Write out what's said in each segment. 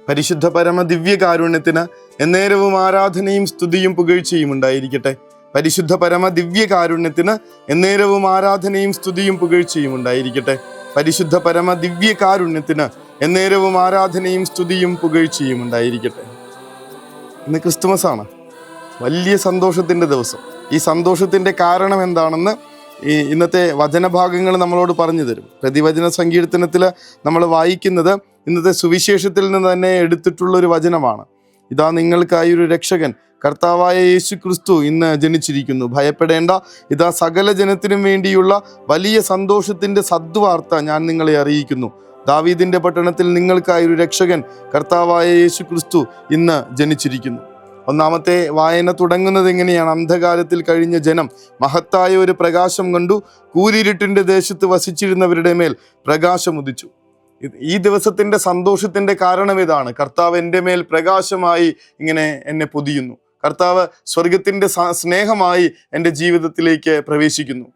പരിശുദ്ധ പരമ ദിവ്യകാരുണ്യത്തിന് എന്നേരവും ആരാധനയും സ്തുതിയും പുകഴ്ചയും ഉണ്ടായിരിക്കട്ടെ. പരിശുദ്ധ പരമ ദിവ്യകാരുണ്യത്തിന് എന്നേരവും ആരാധനയും സ്തുതിയും പുകഴ്ചയും ഉണ്ടായിരിക്കട്ടെ. പരിശുദ്ധ പരമ ദിവ്യകാരുണ്യത്തിന് എന്നേരവും ആരാധനയും സ്തുതിയും പുകഴ്ചയും ഉണ്ടായിരിക്കട്ടെ. ഇന്ന് ക്രിസ്തുമസ് ആണ്, വലിയ സന്തോഷത്തിൻ്റെ ദിവസം. ഈ സന്തോഷത്തിൻ്റെ കാരണം എന്താണെന്ന് ഇന്നത്തെ വചനഭാഗങ്ങൾ നമ്മളോട് പറഞ്ഞു തരും. പ്രതിവചന സങ്കീർത്തനത്തിൽ നമ്മൾ വായിക്കുന്നത് ഇന്നത്തെ സുവിശേഷത്തിൽ നിന്ന് തന്നെ എടുത്തിട്ടുള്ളൊരു വചനമാണ്. ഇതാ നിങ്ങൾക്കായി ഒരു രക്ഷകൻ, കർത്താവായ യേശു ക്രിസ്തു ഇന്ന് ജനിച്ചിരിക്കുന്നു. ഭയപ്പെടേണ്ട, ഇതാ സകല ജനത്തിനും വേണ്ടിയുള്ള വലിയ സന്തോഷത്തിൻ്റെ സദ്വാർത്ത ഞാൻ നിങ്ങളെ അറിയിക്കുന്നു. ദാവീദിന്റെ പട്ടണത്തിൽ നിങ്ങൾക്കായി ഒരു രക്ഷകൻ, കർത്താവായ യേശു ക്രിസ്തു ഇന്ന് ജനിച്ചിരിക്കുന്നു. ഒന്നാമത്തെ വായന തുടങ്ങുന്നത് എങ്ങനെയാണ്? അന്ധകാരത്തിൽ കഴിഞ്ഞ ജനം മഹത്തായ ഒരു പ്രകാശം കണ്ടു, കൂരിരുട്ടിന്റെ ദേശത്ത് വസിച്ചിരുന്നവരുടെ മേൽ പ്രകാശം ഉദിച്ചു. ഈ ദിവസത്തിന്റെ സന്തോഷത്തിന്റെ കാരണം ഇതാണ്. കർത്താവ് എൻ്റെ മേൽ പ്രകാശമായി ഇങ്ങനെ എന്നെ പൊതിയുന്നു. കർത്താവ് സ്വർഗത്തിന്റെ സ്നേഹമായി എൻ്റെ ജീവിതത്തിലേക്ക് പ്രവേശിക്കുന്നു.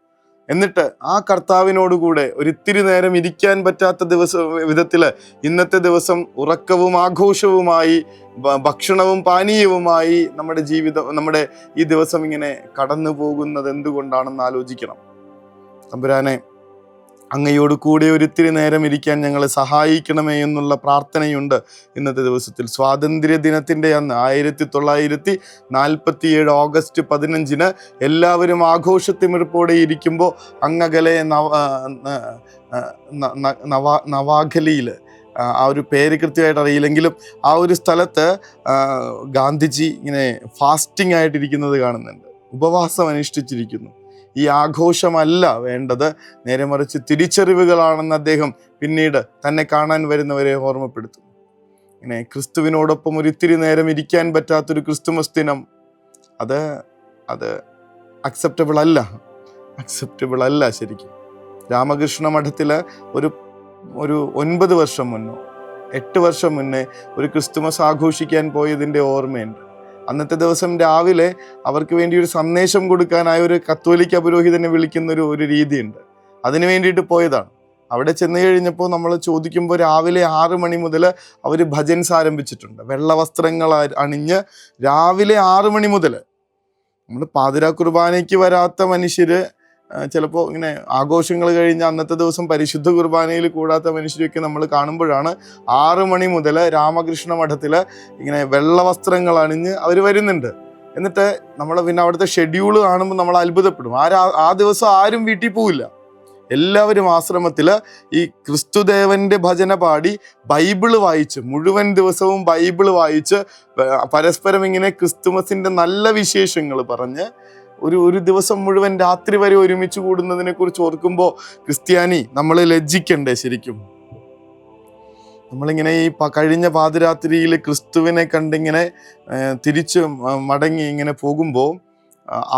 എന്നിട്ട് ആ കർത്താവിനോടുകൂടെ ഒരിത്തിരി നേരം ഇരിക്കാൻ പറ്റാത്ത വിധത്തില് ഇന്നത്തെ ദിവസം ഉറക്കവും ആഘോഷവുമായി, ഭക്ഷണവും പാനീയവുമായി നമ്മുടെ ഈ ദിവസം ഇങ്ങനെ കടന്നു പോകുന്നത് എന്തുകൊണ്ടാണെന്ന് ആലോചിക്കണം. തമ്പുരാനെ, അങ്ങയോട് കൂടെ ഒരിത്തിരി നേരം ഇരിക്കാൻ ഞങ്ങളെ സഹായിക്കണമേ എന്നുള്ള പ്രാർത്ഥനയുണ്ട് ഇന്നത്തെ ദിവസത്തിൽ. സ്വാതന്ത്ര്യ ദിനത്തിൻ്റെ അന്ന് 1947 ഓഗസ്റ്റ് 15 എല്ലാവരും ആഘോഷത്തിമിർപ്പോടെ ഇരിക്കുമ്പോൾ അങ്ങകലെ നവാഖലിയിൽ, ആ ഒരു പേര് കൃത്യമായിട്ട് അറിയില്ലെങ്കിലും ആ ഒരു സ്ഥലത്ത് ഗാന്ധിജി ഇങ്ങനെ ഫാസ്റ്റിംഗ് ആയിട്ടിരിക്കുന്നത് കാണുന്നുണ്ട്, ഉപവാസം അനുഷ്ഠിച്ചിരിക്കുന്നു. ഈ ആഘോഷമല്ല വേണ്ടത്, നേരെ മറിച്ച് തിരിച്ചറിവുകളാണെന്ന് അദ്ദേഹം പിന്നീട് തന്നെ കാണാൻ വരുന്നവരെ ഓർമ്മപ്പെടുത്തുന്നു. ഇങ്ങനെ ക്രിസ്തുവിനോടൊപ്പം ഒരിത്തിരി നേരം ഇരിക്കാൻ പറ്റാത്തൊരു ക്രിസ്തുമസ് ദിനം, അത് അക്സെപ്റ്റബിൾ അല്ല ശരിക്കും. രാമകൃഷ്ണ മഠത്തിൽ ഒരു 9 വർഷം മുന്നോ 8 വർഷം മുന്നേ ഒരു ക്രിസ്തുമസ് ആഘോഷിക്കാൻ പോയതിൻ്റെ ഓർമ്മയുണ്ട്. അന്നത്തെ ദിവസം രാവിലെ അവർക്ക് വേണ്ടി ഒരു സന്ദേശം കൊടുക്കാനായ ഒരു കത്തോലിക്ക പുരോഹിതനെ വിളിക്കുന്ന ഒരു രീതിയുണ്ട്. അതിനു വേണ്ടിയിട്ട് പോയതാണ്. അവിടെ ചെന്ന് കഴിഞ്ഞപ്പോൾ നമ്മൾ ചോദിക്കുമ്പോൾ രാവിലെ 6 മണി മുതൽ അവർ ഭജൻസ് ആരംഭിച്ചിട്ടുണ്ട്. വെള്ള വസ്ത്രങ്ങൾ അണിഞ്ഞ് രാവിലെ 6 മണി മുതൽ. നമ്മൾ പാതിരാ കുർബാനയ്ക്ക് വരാത്ത മനുഷ്യര്, ചിലപ്പോൾ ഇങ്ങനെ ആഘോഷങ്ങൾ കഴിഞ്ഞ് അന്നത്തെ ദിവസം പരിശുദ്ധ കുർബാനയിൽ കൂടാത്ത മനുഷ്യരൊക്കെ നമ്മൾ കാണുമ്പോഴാണ് 6 മണി മുതൽ രാമകൃഷ്ണ മഠത്തിൽ ഇങ്ങനെ വെള്ള വസ്ത്രങ്ങൾ അണിഞ്ഞ് അവർ വരുന്നുണ്ട്. എന്നിട്ട് നമ്മൾ പിന്നെ അവിടുത്തെ ഷെഡ്യൂൾ കാണുമ്പോൾ നമ്മൾ അത്ഭുതപ്പെടും. ആ ദിവസം ആരും വീട്ടിൽ പോവില്ല. എല്ലാവരും ആശ്രമത്തിൽ ഈ ക്രിസ്തുദേവന്റെ ഭജന പാടി ബൈബിള് വായിച്ച്, മുഴുവൻ ദിവസവും ബൈബിള് വായിച്ച് പരസ്പരം ഇങ്ങനെ ക്രിസ്തുമസിന്റെ നല്ല വിശേഷങ്ങൾ പറഞ്ഞ് ഒരു ദിവസം മുഴുവൻ രാത്രി വരെ ഒരുമിച്ച് കൂടുന്നതിനെ കുറിച്ച് ഓർക്കുമ്പോൾ ക്രിസ്ത്യാനി നമ്മൾ ലജ്ജിക്കണ്ടേ ശരിക്കും? നമ്മളിങ്ങനെ ഈ കഴിഞ്ഞ പാതിരാത്രിയിൽ ക്രിസ്തുവിനെ കണ്ടിങ്ങനെ തിരിച്ച് മടങ്ങി ഇങ്ങനെ പോകുമ്പോൾ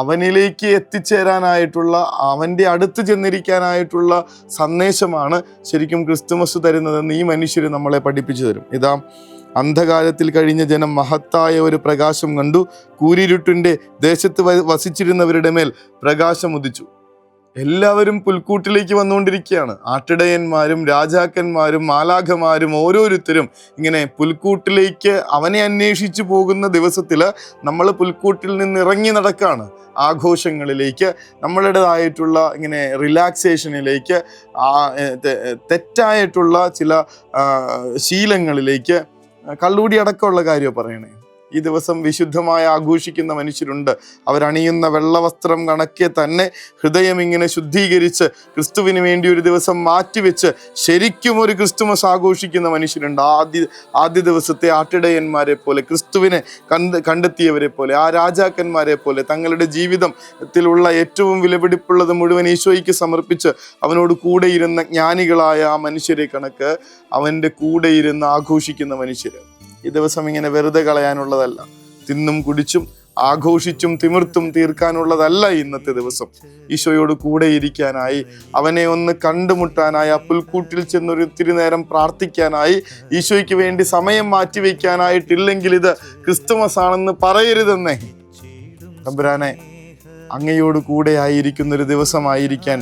അവനിലേക്ക് എത്തിച്ചേരാനായിട്ടുള്ള, അവൻ്റെ അടുത്ത് ചെന്നിരിക്കാനായിട്ടുള്ള സന്ദേശമാണ് ശരിക്കും ക്രിസ്തുമസ് തരുന്നതെന്ന് ഈ മനുഷ്യർ നമ്മളെ പഠിപ്പിച്ചു തരും. ഇതാ, അന്ധകാരത്തിൽ കഴിഞ്ഞ ജനം മഹത്തായ ഒരു പ്രകാശം കണ്ടു, കൂരിരുട്ടിൻ്റെ ദേശത്ത് വസിച്ചിരുന്നവരുടെ മേൽ പ്രകാശം ഉദിച്ചു. എല്ലാവരും പുൽക്കൂട്ടിലേക്ക് വന്നുകൊണ്ടിരിക്കുകയാണ്. ആട്ടിടയന്മാരും രാജാക്കന്മാരും മാലാഖമാരും ഓരോരുത്തരും ഇങ്ങനെ പുൽക്കൂട്ടിലേക്ക് അവനെ അന്വേഷിച്ചു പോകുന്ന ദിവസത്തിൽ നമ്മൾ പുൽക്കൂട്ടിൽ നിന്ന് ഇറങ്ങി നടക്കുകയാണ് ആഘോഷങ്ങളിലേക്ക്, നമ്മളുടേതായിട്ടുള്ള ഇങ്ങനെ റിലാക്സേഷനിലേക്ക്, തെറ്റായിട്ടുള്ള ചില ശീലങ്ങളിലേക്ക്. കള്ളൂടി അടക്കമുള്ള കാര്യം പറയണേ. ഈ ദിവസം വിശുദ്ധമായി ആഘോഷിക്കുന്ന മനുഷ്യരുണ്ട്. അവരണിയുന്ന വെള്ളവസ്ത്രം കണക്കെ തന്നെ ഹൃദയം ഇങ്ങനെ ശുദ്ധീകരിച്ച് ക്രിസ്തുവിന് വേണ്ടി ഒരു ദിവസം മാറ്റിവെച്ച് ശരിക്കും ഒരു ക്രിസ്തുമസ് ആഘോഷിക്കുന്ന മനുഷ്യരുണ്ട്. ആദ്യ ദിവസത്തെ ആട്ടിടയന്മാരെ പോലെ, ക്രിസ്തുവിനെ കണ്ടെത്തിയവരെ പോലെ, ആ രാജാക്കന്മാരെ പോലെ തങ്ങളുടെ ജീവിതത്തിലുള്ള ഏറ്റവും വിലപിടിപ്പുള്ളത് മുഴുവൻ ഈശോയ്ക്ക് സമർപ്പിച്ച് അവനോട് കൂടെ ഇരുന്ന ജ്ഞാനികളായ ആ മനുഷ്യരെ കണക്ക് അവൻ്റെ കൂടെ ഇരുന്ന് ആഘോഷിക്കുന്ന മനുഷ്യർ. ഈ ദിവസം ഇങ്ങനെ വെറുതെ കളയാനുള്ളതല്ല, തിന്നും കുടിച്ചും ആഘോഷിച്ചും തിമിർത്തും തീർക്കാനുള്ളതല്ല ഇന്നത്തെ ദിവസം. ഈശോയോട് കൂടെ ഇരിക്കാനായി, അവനെ ഒന്ന് കണ്ടുമുട്ടാനായി, ആ പുൽക്കൂട്ടിൽ ചെന്നൊരു ഇത്തിരി നേരം പ്രാർത്ഥിക്കാനായി, ഈശോയ്ക്ക് വേണ്ടി സമയം മാറ്റിവെക്കാനായിട്ടില്ലെങ്കിൽ ഇത് ക്രിസ്തുമസ് ആണെന്ന് പറയരുതെന്നേ. തമ്പുരാനെ, അങ്ങയോട് കൂടെ ആയിരിക്കുന്നൊരു ദിവസമായിരിക്കാൻ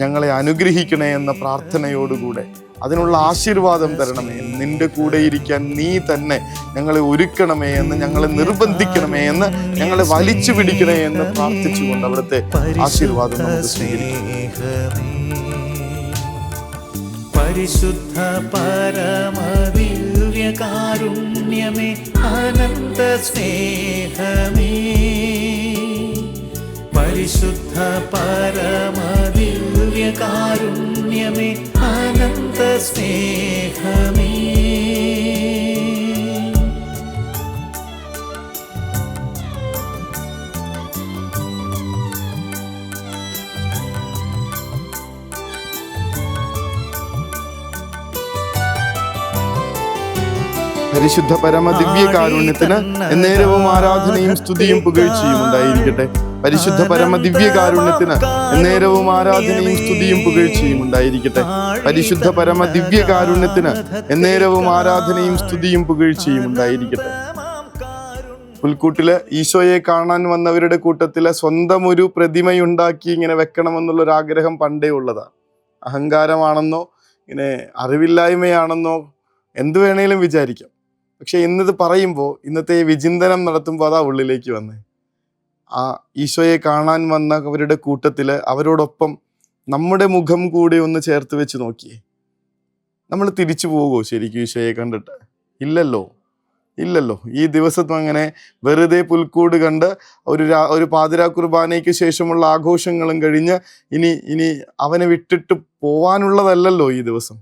ഞങ്ങളെ അനുഗ്രഹിക്കണേ എന്ന പ്രാർത്ഥനയോടുകൂടെ അതിനുള്ള ആശീർവാദം തരണമേ. നിന്റെ കൂടെ ഇരിക്കാൻ നീ തന്നെ ഞങ്ങളെ ഒരുക്കണമേ എന്ന്, ഞങ്ങളെ നിർബന്ധിക്കണമേ എന്ന്, ഞങ്ങളെ വലിച്ചു പിടിക്കണേ എന്ന് പ്രാർത്ഥിച്ചുകൊണ്ട് അവിടുത്തെ ആശീർവാദം നമുക്ക് സ്വീകരിക്കാം. പരിശുദ്ധ പരമദിവ്യകാരുണ്യമേ, അനന്ത സ്നേഹമേ, പരിശുദ്ധ പരമദിവ്യകാരുണ്യമേ, അനന്ത സ്നേഹമേ. പരിശുദ്ധ പരമ ദിവ്യകാരുണ്യത്തിന് എന്നേരവും ആരാധനയും സ്തുതിയും പുകഴ്ചയും ഉണ്ടായിരിക്കട്ടെ. പരിശുദ്ധ പരമ ദിവ്യകാരുണ്യത്തിന് എന്നേരവും ആരാധനയും സ്തുതിയും പുകഴ്ചയും ഉണ്ടായിരിക്കട്ടെ. പരിശുദ്ധ പരമ ദിവ്യകാരുണ്യത്തിന് എന്നേരവും ആരാധനയും സ്തുതിയും പുകഴ്ചയും ഉണ്ടായിരിക്കട്ടെ. പുൽക്കൂട്ടില് ഈശോയെ കാണാൻ വന്നവരുടെ കൂട്ടത്തില് സ്വന്തം ഒരു പ്രതിമയുണ്ടാക്കി ഇങ്ങനെ വെക്കണമെന്നുള്ളൊരു ആഗ്രഹം പണ്ടേ ഉള്ളതാണ്. അഹങ്കാരമാണെന്നോ ഇങ്ങനെ അറിവില്ലായ്മയാണെന്നോ എന്ത് വേണേലും വിചാരിക്കാം. പക്ഷെ ഇന്നത് പറയുമ്പോൾ, ഇന്നത്തെ വിചിന്തനം നടത്തുമ്പോൾ അതാ ഉള്ളിലേക്ക് വന്നേ. ആ ഈശോയെ കാണാൻ വന്നവരുടെ കൂട്ടത്തില് അവരോടൊപ്പം നമ്മുടെ മുഖം കൂടി ഒന്ന് ചേർത്ത് വെച്ച് നോക്കിയേ. നമ്മൾ തിരിച്ചു പോകുമോ ശരിക്കും ഈശോയെ കണ്ടിട്ട്? ഇല്ലല്ലോ. ഈ ദിവസം അങ്ങനെ വെറുതെ പുൽക്കൂട് കണ്ട് ഒരു പാതിരാ കുർബാനയ്ക്ക് ശേഷമുള്ള ആഘോഷങ്ങളും കഴിഞ്ഞ് ഇനി അവനെ വിട്ടിട്ട് പോവാനുള്ളതല്ലല്ലോ ഈ ദിവസം.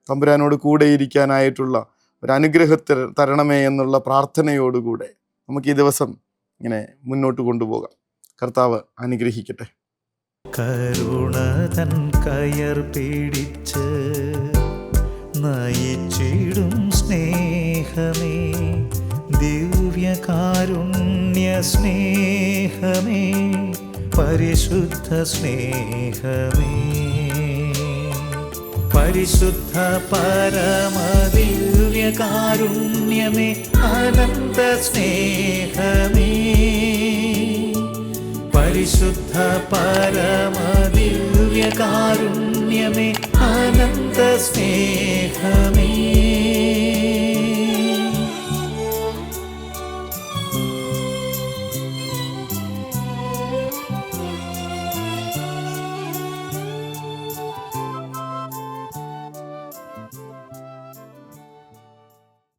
തമ്പുരാനോട് കൂടെ ഇരിക്കാനായിട്ടുള്ള ഒരു അനുഗ്രഹത്തെ തരണമേ എന്നുള്ള പ്രാർത്ഥനയോടുകൂടെ നമുക്ക് ഈ ദിവസം ഇങ്ങനെ മുന്നോട്ട് കൊണ്ടുപോകാം. കർത്താവ് അനുഗ്രഹിക്കട്ടെ. കരുണതൻ കയർ പിടിച്ച് നയിച്ചിടും സ്നേഹമേ, ദിവ്യകാരുണ്യ സ്നേഹമേ, പരിശുദ്ധ സ്നേഹമേ, പരിശുദ്ധ പരമദിവ്യകാരുണ്യമേ, അനന്ത സ്നേഹമേ, പരിശുദ്ധ പരമദിവ്യകാരുണ്യമേ, അനന്ത സ്നേഹമേ.